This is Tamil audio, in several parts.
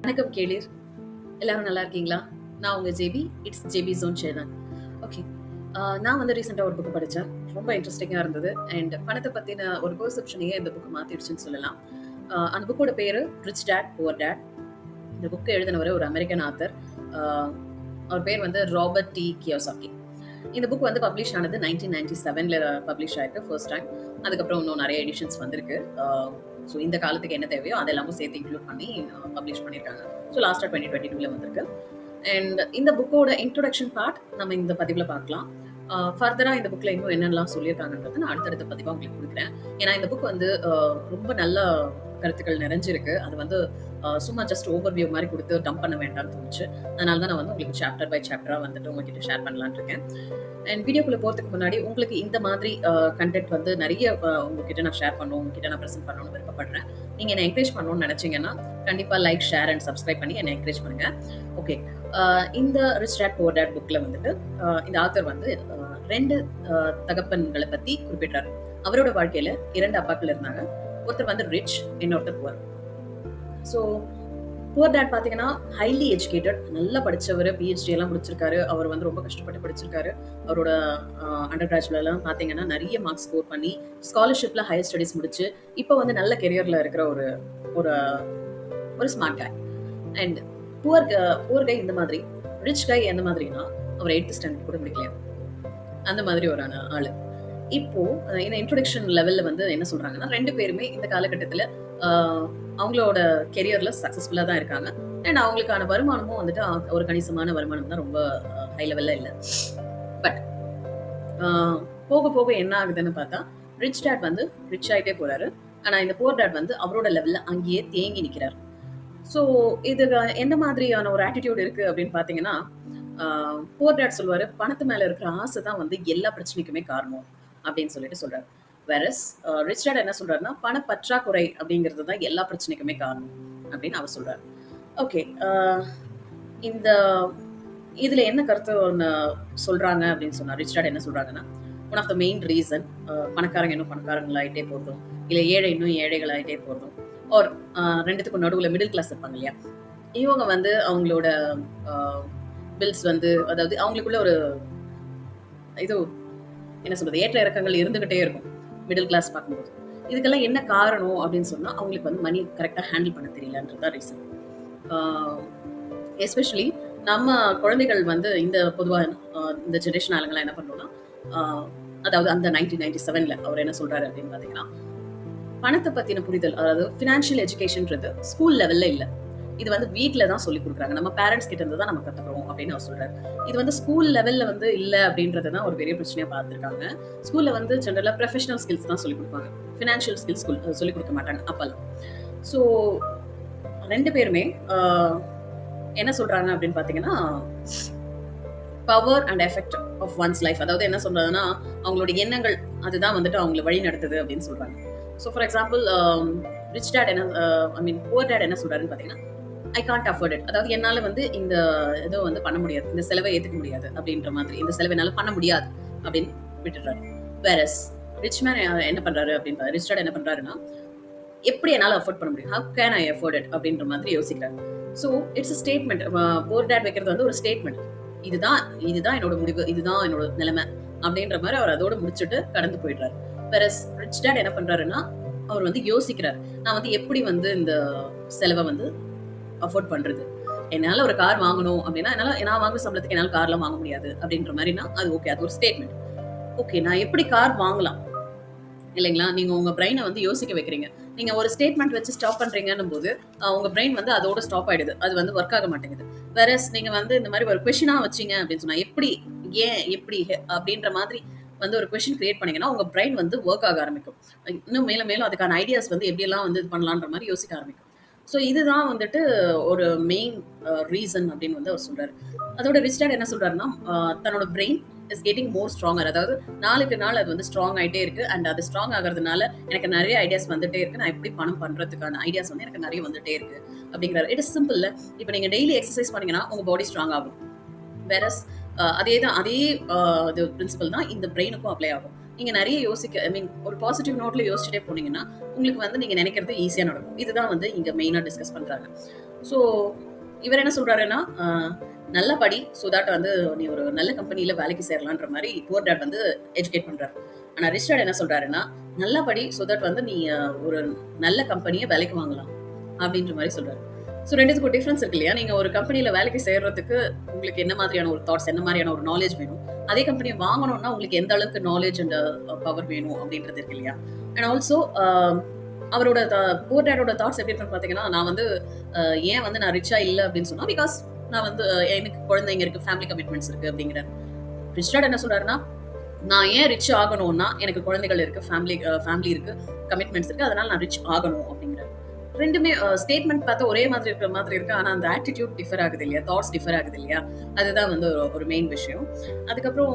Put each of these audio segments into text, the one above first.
வணக்கம் கேளீர். எல்லாரும் நல்லா இருக்கீங்களா? நான் உங்க JP. It's JP zone channel. Okay. நான் வந்து ரீசெண்டா ஒரு புக் படிச்சேன். ரொம்ப இன்ட்ரஸ்டிங்கா இருந்தது. அண்ட் பணத்த பத்தின ஒரு பெர்செப்ஷனையே இந்த புக் மாத்திடுச்சுன்னு சொல்லலாம். அந்த புக்கோட பேரு ரிச் டாட் புவர் டாட். இந்த புக் எழுதினவர் ஒரு அமெரிக்கன் ஆத்தர். அ அவர் பேர் வந்து ராபர்ட் டி கியோசாகி. இந்த புக் வந்து பப்ளிஷ் ஆனது 1997ல பப்ளிஷ் ஆயிருக்கு ஃபர்ஸ்ட் டைம். அதுக்கப்புறம் இன்னும் நெறைய எடிஷன்ஸ் வந்திருக்கு. ஸோ இந்த காலத்துக்கு என்ன தேவையோ அதெல்லாமும் சேர்த்து இன்க்ளூட் பண்ணி பப்ளிஷ் பண்ணியிருக்காங்க. ஸோ லாஸ்டா 2022ல வந்திருக்கு. அண்ட் இந்த புக்கோட இன்ட்ரோடக்ஷன் பார்ட் நம்ம இந்த பதிவுல பார்க்கலாம். ஃபர்தரா இந்த புக்ல இன்னும் என்னென்னலாம் சொல்லியிருக்காங்கன்றது நான் அடுத்தடுத்த பதிவா உங்களுக்கு குடுக்குறேன். ஏன்னா இந்த புக் வந்து ரொம்ப நல்ல கருத்துக்கள் நிறைஞ்சிருக்கு. அது வந்து சும்மா ஜஸ்ட் ஓவர்வியூ மாரி குடுத்து டம்ப் பண்ண வேண்டாம்னு தோணுச்சு. அதனால தான் நான் வந்து உங்களுக்கு சாப்டர் பை சாப்டரா வந்துட்டு உங்ககிட்ட ஷேர் பண்ணலாம்னு இருக்கேன். அண்ட் வீடியோக்குள்ள போறதுக்கு முன்னாடி உங்களுக்கு இந்த மாதிரி கன்டென்ட் வந்து நெறைய உங்ககிட்ட நான் ஷேர் பண்ணணும், உங்ககிட்ட நான் பிரசன்ட் பண்ணணும்னு விருப்பப்படுறேன். நீங்க என்ன என்கரேஜ் பண்ணணும்னு நெனச்சீங்கன்னா, கண்டிப்பா லைக், ஷேர் அண்ட் சப்ஸ்கிரைப் பண்ணி என்ன என்கரேஜ் பண்ணுங்க. ஓகே. இந்த ரிச் டாட் புவர் டாட் புக்ல வந்துட்டு இந்த ஆத்தர் வந்து 2 தகப்பன்கள பத்தி குறிப்பிடுறாரு. அவரோட வாழ்க்கையில 2 அப்பாக்கள் இருந்தாங்க. ஒருத்தர் வந்து ரிச், இன்னொருத்தர் புவர். ஸோ புவர் டாட் பார்த்தீங்கன்னா, ஹைலி எஜுகேட்டட், நல்லா படிச்சவரு, பிஹெச்டி எல்லாம் முடிச்சிருக்காரு. அவர் வந்து ரொம்ப கஷ்டப்பட்டு படிச்சிருக்காரு. அவரோட அண்டர் கிராஜுவேட்லாம் பார்த்தீங்கன்னா, நெறைய மார்க்ஸ் ஸ்கோர் பண்ணி, ஸ்காலர்ஷிப்ல ஹையர் ஸ்டடீஸ் முடிச்சு, இப்போ வந்து நல்ல கெரியர்ல இருக்கிற ஒரு ஒரு ஒரு ஸ்மார்ட் காய். அண்ட் புவர் கை இந்த மாதிரி. ரிச் கை எந்த மாதிரினா, அவர் 8த் ஸ்டாண்டர்ட் கூட முடிக்கலையாம். அந்த மாதிரி ஒரு ஆளு. இப்போ இந்த இன்ட்ரோடக்ஷன் லெவல்ல வந்து என்ன சொல்றாங்கன்னா, 2 பேருமே இந்த காலகட்டத்தில அ அவங்களோட கெரியர்ல சக்சஸ்ஃபுல்லா தான் இருக்காங்க. அண்ட் அவங்களுக்கான வருமானமும் வந்துட்டு ஒரு கணிசமான வருமானம் தான். ரொம்ப ஹை லெவல்ல இல்ல. பட் அ போக போக என்ன ஆகுதுன்னு பார்த்தா, ரிச் டாட் வந்து ரிச் ஆயிட்டே போறாரு. ஆனா இந்த புவர் டாட் வந்து அவரோட லெவல்ல அங்கேயே தேங்கி நிக்கிறாரு. ஸோ இது எந்த மாதிரியான ஒரு ஆட்டிட்யூட் இருக்கு அப்படின்னு பார்த்தீங்கன்னா, அ புவர் டாட் சொல்லுவாரு, "பணத்து மேல இருக்கிற ஆசை தான் வந்து எல்லா பிரச்சனைக்குமே காரணம்." அப்படின்னு சொல்லிட்டு சொல்றாரு. வேறஸ் ரிச் டாட் என்ன சொல்றாருன்னா, "பண பற்றாக்குறை அப்படிங்கிறது தான் எல்லா பிரச்சனைக்குமே காரணம்." அப்படின்னு அவர் சொல்றாரு. ஓகே. இந்த இதுல என்ன கருத்து ஒண்ணு சொல்றாங்க அப்படின்னு சொன்னா, ரிச் டாட் என்ன சொல்றாங்கன்னா, one of the main reason பணக்காரங்க இன்னும் பணக்காரங்களாயிட்டே போறதும், இல்ல ஏழை இன்னும் ஏழைகளாயிட்டே போறதும், ஆர் 2த்துக்கும் நடுவுல மிடில் கிளாஸ் இருப்பாங்க இல்லையா? இவங்க வந்து அவங்களோட அ பில்ஸ் வந்து அதாவது அவங்களுக்குள்ள ஒரு இது என்ன சொல்றது? ஏற்ற இறக்கங்கள் இருந்துகிட்டே இருக்கும். மிடில் கிளாஸ் பார்க்கும்போது. இதுக்கெல்லாம் என்ன காரணம் அப்படின்னு சொன்னா, அவங்களுக்கு வந்து மணி கரெக்ட்டா ஹேண்டில் பண்ண தெரியலன்றது தான் ரீசன். ஆ எஸ்பெஷலி நம்ம குழந்தைகள் வந்து இந்த பொதுவா இந்த ஜெனரேஷன் ஆளுங்கலாம் என்ன பண்றோம்னா, ஆ அதாவது அந்த 1997ல அவர் என்ன சொல்றாரு அப்படின்னு பார்த்தீங்கன்னா, பணத்த பத்தின புரிதல், அதாவது ஃபினான்ஷியல் எஜுகேஷன்ன்றது ஸ்கூல் லெவல்ல இல்ல. இது வந்து வீட்ல தான் சொல்லிக் குடுக்குறாங்க. நம்ம பேரண்ட்ஸ் கிட்ட இருந்து தான் நம்ம கத்துக்கிறோம் அப்படின்னு அவர் சொல்றாரு. இது வந்து ஸ்கூல் லெவல்ல வந்து இல்ல அப்படின்றத தான் ஒரு பெரிய பிரச்சனையா பார்த்துருக்காங்க. ஸ்கூல்ல வந்து ஜெனரலா ப்ரொஃபஷனல் ஸ்கில்ஸ் தான் சொல்லிக் குடுப்பாங்க. ஃபினான்ஷியல் ஸ்கில்ஸ் சொல்லிக் குடுக்க மாட்டாங்க அப்பல்லாம். ஸோ 2 பேருமே ஆ என்ன சொல்றாங்க அப்படின்னு பார்த்தீங்கன்னா, power and effect of one's life. அதாவது என்ன சொல்றதுன்னா, அவங்களோட எண்ணங்கள் அதுதான் வந்துட்டு அவங்கள வழி நடத்துது அப்படின்னு சொல்றாங்க. So for example rich dad என்ன ஐ மீன் புவர் டாட் என்ன சொல்றாருன்னு பார்த்தீங்கன்னா, ஐ கான்ட் அஃபோர்ட் இட். அதாவது என்னால வந்து இந்த இத வந்து பண்ண முடியாது. இந்த செலவை ஏத்துக்க முடியாது அப்படின்ற மாதிரி. இந்த செலவ என்னால பண்ண முடியாது அப்படின்னு விட்டுடுறாரு. வேறஸ் ரிச் மேன் என்ன பண்றாரு அப்படின்னு ரிச் டாட் என்ன பண்றாருன்னா, எப்படி என்னால அஃபோர்ட் பண்ண முடியும்? How can I afford it? அப்படின்ற மாதிரி யோசிக்கிறாரு. So it's a statement. Poor dad வைக்கிறது வந்து ஒரு ஸ்டேட்மெண்ட். இதுதான் இதுதான் என்னோட முடிவு. இதுதான் என்னோட நிலைமை. அப்படின்ற மாரி அவர் அதோட முடிச்சுட்டு கடந்து போயிடுறாரு. வேறஸ் ரிச் டாட் என்ன பண்றாருன்னா, அவர் வந்து யோசிக்கிறார். நான் வந்து எப்படி வந்து இந்த செலவ வந்து அஃபோர்ட் பண்றது? என்னால ஒரு கார் வாங்கணும் அப்படின்னா, நான் வாங்குற சம்பளத்துக்கு என்னால கார்லாம் வாங்க முடியாது அப்படின்ற மாரினா, அது ஓகே. அது ஒரு ஸ்டேட்மெண்ட். ஓகே. நான் எப்படி கார் வாங்கலாம்? இல்லைங்களா? நீங்க உங்க பிரெயின வந்து யோசிக்க வைக்கிறீங்க. நீங்க ஒரு ஸ்டேட்மெண்ட் வச்சு ஸ்டாப் பண்றீங்கன்னும்போது, உங்க பிரெயின் வந்து அதோட ஸ்டாப் ஆயிடுது. அது வந்து வொர்க் ஆக மாட்டேங்குது. வேறஸ் நீங்க வந்து இந்த மாரி ஒரு குவெஷனா வச்சீங்க அப்படின்னு சொன்னா, எப்படி? ஏன்? எப்படி? அப்படின்ற மாதிரி வந்து ஒரு குவெஷன் கிரியேட் பண்ணீங்கன்னா, உங்க பிரெயின் வந்து வொர்க் ஆக ஆரம்பிக்கும். இன்னும் மேலும் மேலும் அதுக்கான ஐடியாஸ் வந்து எப்படியெல்லாம் வந்து இது பண்ணலான்ற மாரி யோசிக்க ஆரம்பிக்கும். ஸோ இதுதான் வந்துட்டு ஒரு மெயின் ரீசன் அப்படின்னு வந்து அவர் சொல்றாரு. அதோட ரிச் டாட் என்ன சொல்றாருன்னா, தன்னோட brain is getting more stronger. அதாவது நாளுக்கு நாள் அது வந்து ஸ்ட்ராங் ஆயிட்டே இருக்கு. அண்ட் அது ஸ்ட்ராங் ஆகுறதுனால எனக்கு நெறைய ஐடியாஸ் வந்துட்டே இருக்கு. நான் எப்படி பணம் பண்றதுக்கான ஐடியாஸ் வந்து எனக்கு நெறைய வந்துட்டே இருக்கு அப்படிங்கிறாரு. இட் இஸ் சிம்பிள்ல. இப்ப நீங்க டெய்லி எக்சர்சைஸ் பண்ணீங்கன்னா, உங்க பாடி ஸ்ட்ராங் ஆகும். வேறஸ் அதே தான் அதே இது பிரின்சிபல் தான் இந்த பிரெயினுக்கும் அப்ளை ஆகும். நீங்க நெறைய யோசிக்க ஐ மீன் ஒரு பாசிட்டிவ் நோட்ல யோசிச்சுட்டே போனீங்கன்னா, உங்களுக்கு வந்து நீங்க நெனைக்கிறது ஈஸியா நடக்கும். இதுதான் வந்து இங்க மெயினா டிஸ்கஸ் பண்றாங்க. ஸோ இவர் என்ன சொல்றாருன்னா, நல்லா படி சோ தட் வந்து நீ ஒரு நல்ல கம்பெனில வேலைக்கு சேரலான்ற மாரி புவர் டாட் வந்து எஜுகேட் பண்றாரு. ஆனா ரிச் டாட் என்ன சொல்றாருன்னா, நல்லா படி சோ தட் வந்து நீ ஒரு நல்ல கம்பெனிய வேலைக்கு வாங்கலாம். அப்படின்ற மாரி சொல்றாரு. ஸோ 2த்துக்கும் டிஃபரன்ஸ் இருக்கு இல்லையா? நீங்க ஒரு கம்பெனில வேலைக்கு சேர்றதுக்கு உங்களுக்கு என்ன மாதிரியான ஒரு தாட்ஸ், என்ன மாரியான ஒரு நாலேட்ஜ் வேணும்? அதே கம்பெனிய வாங்கணும்னா உங்களுக்கு எந்த அளவுக்கு நாலேட்ஜ் அண்ட் பவர் வேணும் அப்படின்றது இருக்கு இல்லையா? அண்ட் ஆல்சோ அவரோட புவர் டாடோட தாட்ஸ் எப்படி இருக்குன்னு பார்த்தீங்கன்னா, நான் வந்து ஏன் வந்து நான் ரிச்சா இல்ல அப்படின்னு சொன்னா, பிகாஸ் நான் வந்து எனக்கு குழந்தைங்க இருக்கு, ஃபேமிலி கமிட்மெண்ட்ஸ் இருக்கு அப்படிங்கிறாரு. ரிச் டாட் என்ன சொல்றாருன்னா, நான் ஏன் ரிச் ஆகணும்னா, எனக்கு குழந்தைகள் இருக்கு, ஃபேமிலி இருக்கு, கமிட்மெண்ட்ஸ் இருக்கு. அதனால நான் ரிச் ஆகணும் அப்படிங்கிறாரு. 2மே ஸ்டேட்மெண்ட் பார்த்தா ஒரே மாதிரி இருக்கிற மாதிரி இருக்கு. ஆனா அந்த ஆட்டிட்யூட் டிஃபர் ஆகுது இல்லையா? தாட்ஸ் டிஃபர் ஆகுது இல்லையா? அதுதான் வந்து ஒரு மெயின் விஷயம். அதுக்கப்புறம்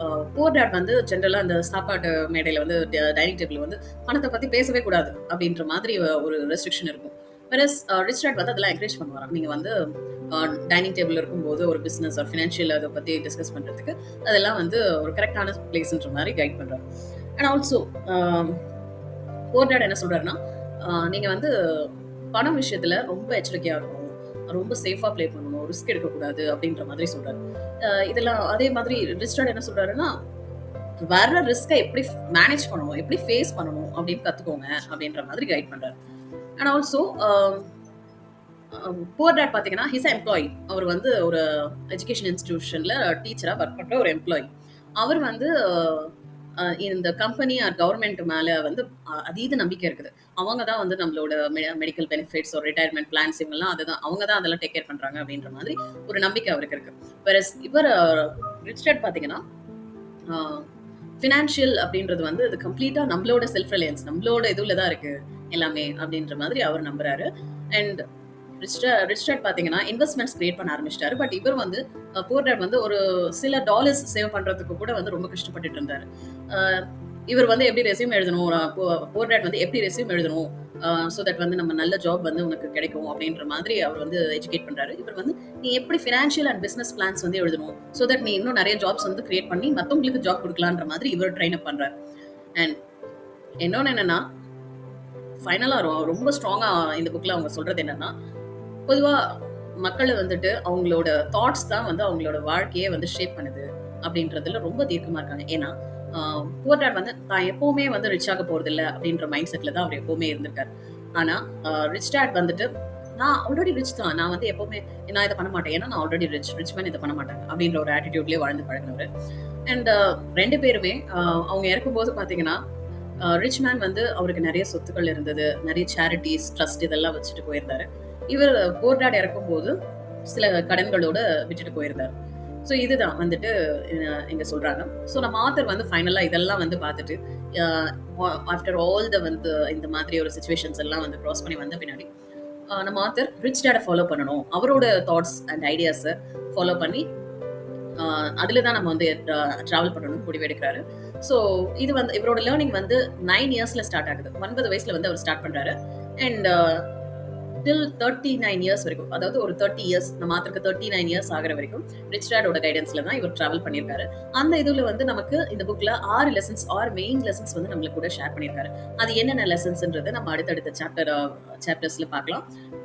அ புவர் டாட் வந்து ஜெனரலா அந்த சாப்பாட்டு மேடையில வந்து டைனிங் டேபிள்ல வந்து பணத்த பத்தி பேசவே கூடாது அப்படின்ற மாதிரி ஒரு ரெஸ்ட்ரிக்ஷன் இருக்கும். வேறஸ் ரிச் டாட் வந்து அதெல்லாம் என்கரேஜ் பண்ணுவாராம். நீங்க வந்து அ டைனிங் டேபிள்ல இருக்கும்போது ஒரு பிசினஸ் ஆர் ஃபினான்ஷியல் அத பத்தி டிஸ்கஸ் பண்றதுக்கு அதெல்லாம் வந்து ஒரு கரெக்ட்டான பிளேஸ்ன்ற மாரி கைட் பண்றாரு. And also a poor dad என்ன சொல்றாருன்னா, நீங்க வந்து பணம் விஷயத்துல ரொம்ப எச்சரிக்கையா இருக்கணும். ரொம்ப சேஃபா ப்ளே பண்ணணும். ரிஸ்க் எடுக்கக்கூடாது அப்படின்ற மாதிரி சொல்றாரு. இதெல்லாம் அதே மாதிரி ரிச் டாட் என்ன சொல்றாருன்னா, வர்ற ரிஸ்க்க எப்படி மேனேஜ் பண்ணணும், எப்படி ஃபேஸ் பண்ணணும் அப்படின்னு கத்துக்கோங்க அப்படின்ற மாதிரி கைட் பண்றாரு. அண்ட் ஆல்சோ புவர் டாட் பார்த்தீங்கன்னா, ஹிஸ் அ எம்ப்ளாயி. அவர் வந்து ஒரு எஜுகேஷன் இன்ஸ்டிடியூஷன்ல டீச்சரா ஒர்க் பண்ற ஒரு எம்ப்ளாயி. அவர் வந்து இந்த கம்பெனி ஆர் கவர்ன்மெண்ட் மேல வந்து அதீத நம்பிக்கை இருக்குது. அவங்க தான் வந்து நம்மளோட மெடிக்கல் பெனிஃபிட்ஸ் ஒரு ரிட்டயர்மென்ட் பிளான்ஸ் இவங்கலாம் அதுதான் அவங்க தான் அதெல்லாம் டேக் கேர் பண்றாங்க அப்படின்ற மாதிரி ஒரு நம்பிக்கை அவருக்கு இருக்கு. வேறஸ் இவர் ரிச் டாட் பார்த்தீங்கன்னா, ஆ ஃபினான்ஷியல் அப்படின்றது வந்து அது கம்ப்ளீட்டா நம்மளோட செல்ஃப் ரிலையன்ஸ் நம்மளோட இதுல தான் இருக்கு எல்லாமே அப்படின்ற மாதிரி அவர் நம்புறாரு. அண்ட் ரிச் டாட் பார்த்தீங்கன்னா, இன்வெஸ்ட்மென்ட்ஸ் கிரியேட் பண்ண ஆரம்பிச்சுட்டாரு. பட் இவர் வந்து புவர் டாட் வந்து ஒரு சில டாலர்ஸ் சேவ் பண்றதுக்கு கூட வந்து ரொம்ப கஷ்டப்பட்டுட்டு இருந்தாரு. அ இவர் வந்து எப்படி ரெஸ்யூம் எழுதணும், புவர் டாட் வந்து எப்படி ரெஸ்யூம் எழுதணும், சோ தட் வந்து நம்ம நல்ல ஜாப் வந்து உனக்கு கிடைக்கும் அப்படின்ற மாதிரி அவர் வந்து எஜுகேட் பண்றாரு. இவர் வந்து நீ எப்படி ஃபினான்ஷியல் அண்ட் பிசினஸ் பிளான்ஸ் வந்து எழுதணும், சோ தட் நீ இன்னும் நெறைய ஜாப்ஸ் வந்து கிரியேட் பண்ணி மத்தவங்களுக்கு ஜாப் குடுக்கலான்ற மாதிரி இவர் ட்ரெயின் அப் பண்றாரு. அண்ட் இன்னொன்னு என்னன்னா, ஃபைனலா ரொம்ப ஸ்ட்ராங்கா இந்த புக்ல அவங்க சொல்றது என்னன்னா, பொதுவா மக்கள வந்துட்டு அவங்களோட தாட்ஸ் தான் வந்து அவங்களோட வாழ்க்கையே வந்து ஷேப் பண்ணுது அப்படின்றதுல ரொம்ப தீர்க்கமா இருக்காங்க. ஏன்னா, அ புவர் டாட் வந்து தான் எப்பவுமே வந்து ரிச் ஆக போறதில்ல அப்படின்ற மைண்ட் செட்ல தான் அவர் எப்பவுமே இருந்திருக்காரு. ஆனா, ரிச் டாட் வந்துட்டு நான் ஆல்ரெடி ரிச் தான். நான் வந்து எப்பவுமே நான் இத பண்ண மாட்டேன். ஏன்னா நான் ஆல்ரெடி ரிச் மேன் இத பண்ண மாட்டாங்க. அப்படின்ற ஒரு ஆட்டிட்யூட்லயே வாழ்ந்து பழகுனவரு. அண்ட் 2 பேருமே அவங்க இறக்கும்போது பார்த்தீங்கன்னா, ரிச் மேன் வந்து அவருக்கு நெறைய சொத்துக்கள் இருந்தது. நெறைய சேரிட்டீஸ், ட்ரஸ்ட் இதெல்லாம் வச்சுட்டு போயிருந்தாரு. இவர் புவர் டாட் இறக்கும்போது சில கடன்களோட விட்டுட்டு போயிருந்தாரு. ஸோ இதுதான் வந்துட்டு இங்க சொல்றாங்க. ஸோ நம்ம ஆத்தர் வந்து ஃபைனலா இதெல்லாம் வந்து பார்த்துட்டு, அ ஆஃப்டர் ஆல் வந்து இந்த மாதிரி ஒரு சிச்சுவேஷன்ஸ் எல்லாம் வந்து கிராஸ் பண்ணி வந்த பின்னாடி, நம்ம ஆத்தர் ரிச் டாட ஃபாலோ பண்ணணும். அவரோட தாட்ஸ் அண்ட் ஐடியாஸ ஃபாலோ பண்ணி அ அதில தான் நம்ம வந்து டிராவல் பண்ணணும்னு முடிவெடுக்கிறாரு. ஸோ இது வந்து இவரோட லேர்னிங் வந்து 9 இயர்ஸ்ல ஸ்டார்ட் ஆகுது. 9 வயசுல வந்து அவர் ஸ்டார்ட் பண்றாரு. அண்ட் டில் 39 இயர்ஸ் வரைக்கும். அதாவது ஒரு 30 இயர்ஸ் நம்ம ஆத்தருக்கு 39 இயர்ஸ் ஆகுற வரைக்கும் ரிச் டாடோட கைடன்ஸ்ல தான் இவர் டிராவல் பண்ணியிருக்காரு. அந்த இதுல வந்து நமக்கு இந்த புக்ல 6 லெசன்ஸ், 6 மெயின் லெசன்ஸ் வந்து நம்மளுக்கு கூட ஷேர் பண்ணியிருக்காரு. அது என்னென்ன லெசன்ஸ்ன்றத நம்ம அடுத்தடுத்த சாப்டர்ஸ்ல பார்க்கலாம்.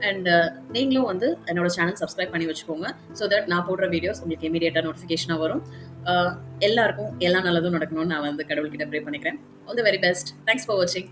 அண்ட் நீங்களும் வந்து என்னோட சேனல் சப்ஸ்கிரைப் பண்ணி வச்சுக்கோங்க. சோ தட் நான் போடுற வீடியோஸ் உங்களுக்கு இமிடியேட்டா நோட்டிஃபிகேஷனா வரும். அ எல்லாருக்கும் எல்லா நல்லதும் நடக்கணும்னு நான் வந்து கடவுள்கிட்ட ப்ரே பண்ணிக்கிறேன். All the very best. Thanks for வாட்சிங்.